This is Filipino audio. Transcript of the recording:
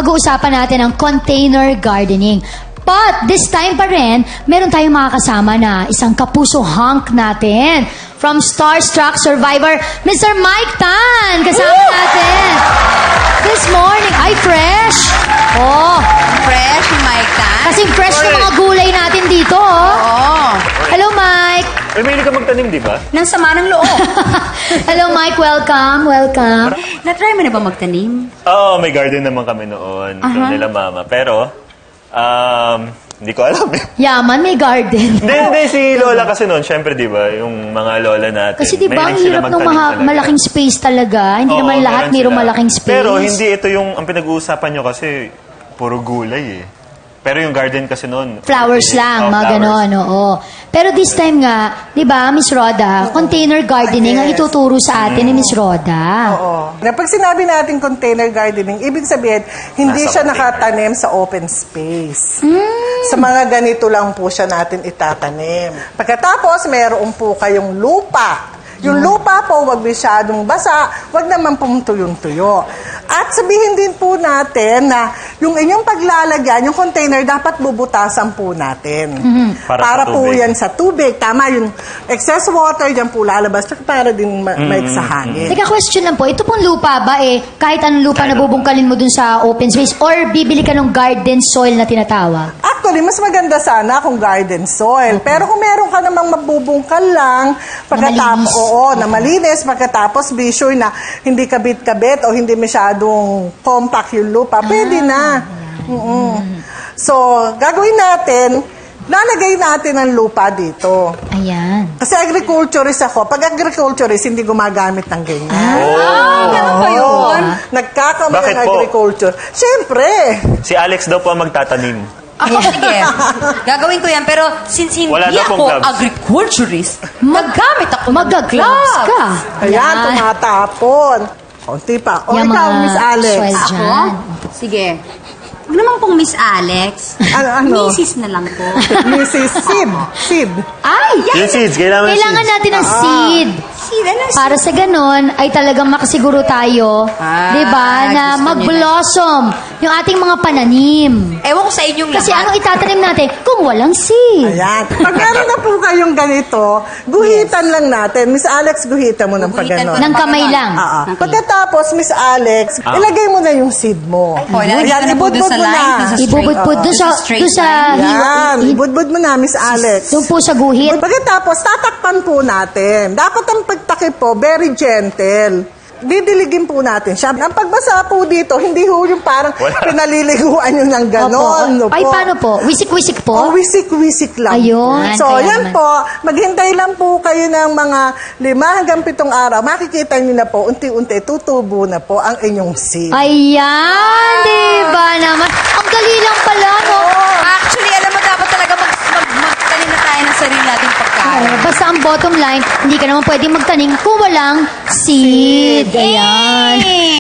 pag-uusapan natin ang container gardening. But this time pa rin, meron tayong makakasama na isang kapuso hunk natin. From Starstruck Survivor, Mr. Mike Tan. Kasama natin. This morning, ay fresh. Oh. Fresh yung Mike Tan. Kasing fresh ng mga gulay natin dito. Oh. Hello, Mike. May mahilig ka magtanim, di ba? Nang sama ng loob. Hello, Mike. Welcome. Welcome. Na-try mo na ba magtanim? Oo, may garden naman kami noon. Doon nila mama. Pero, hindi ko alam eh. Yaman, may garden. Hindi, si Lola kasi noon, syempre, di ba, yung mga lola natin. Kasi di ba, ang mahilig sila hirap ng magtanim talaga. malaking space talaga. Hindi naman lahat meron mayroong sila. malaking space. Pero hindi ito yung, ang pinag-uusapan nyo kasi, puro gulay eh. Pero yung garden kasi noon... Flowers lang, mga ganon, oo. Pero this time nga, di ba, Miss Roda, container gardening ang ituturo sa atin ni Miss Roda. Oo. Pag sinabi natin container gardening, ibig sabihin, hindi siya nakatanim sa open space. Sa mga ganito lang po siya natin itatanim. Pagkatapos, meron po kayong lupa. Yung lupa po, wag masyadong basa, wag naman pong tuyong-tuyo. At sabihin din po natin na yung inyong paglalagyan, yung container, dapat bubutasan po natin. Para po yan sa tubig. Tama, yung excess water, dyan po lalabas, para din maik sa hangin. Teka, question lang po, ito pong lupa ba kahit anong lupa na bubungkalin mo dun sa open space or bibili ka ng garden soil na tinatawag? Actually, mas maganda sana kung garden soil. Pero kung meron ka namang mabubungkal lang, pagkatapos, na malinis, pagkatapos be sure na hindi kabit-kabit o hindi masyadong compact yung lupa, pwede na. So, gagawin natin, lalagay natin ang lupa dito. Ayan. Kasi agriculturist ako. Pag agriculturist, hindi gumagamit ng ganyan. Ganun ba yun? Nagkakamay Bakit ng po? agriculture. Siyempre. Si Alex daw po ang magtatanim. Sige. Gagawin ko yan. Pero since hindi Wala na pong ako gloves. agriculturist, maggamit ako ng Mag-gloves ka. Ayan, tumatapon. Konti pa. O Yung ikaw, mga Miss Alex. soil Ako? dyan. Sige. Huwag naman pong Miss Alex. Ano? Mrs. na lang po. Mrs. Sid. Ay! Yung seeds, kailangan Kailangan seeds. natin ng seed. Sid, ano seed? Para sa ganon, ay talagang makasiguro tayo, di ba, na gusto mag-blossom yung ating mga pananim. Ewan ko sa inyong Kasi lahat. anong itatanim natin kung walang seed? Ayan. Pag meron na po kayong ganito, guhitan lang natin. Miss Alex, guhitan mo ng Guguhitan pagganon. ko Ng kamay lang. Pagkatapos, Miss Alex, ilagay mo na yung seed mo. Ayan, ibudbud mo na. Ibubudpud doon sa Yan, ibudbud mo na, Miss Alex. doon po sa guhit. Pagkatapos, tatakpan po natin. Dapat ang pagtakip po, very gentle. Didiligin po natin siya. Ang pagbasa po dito, hindi ho yung parang pinaliliguan nyo ng ganon. Opo. Ay, paano po? Wisik-wisik po? Oh, wisik-wisik lang. Ayun. So, Kaya yan naman. po. Maghintay lang po kayo ng mga 5 hanggang 7 araw. Makikita nyo na po, unti-unti, tutubo na po ang inyong seed. Ayan, di ba naman? Ang dali lang pala, no? Actually, alam mo, dapat talaga magtanim na tayo ng sarili nating pagkain. Basta ang bottom line, hindi ka naman pwedeng magtanim kung walang seed. Ayan.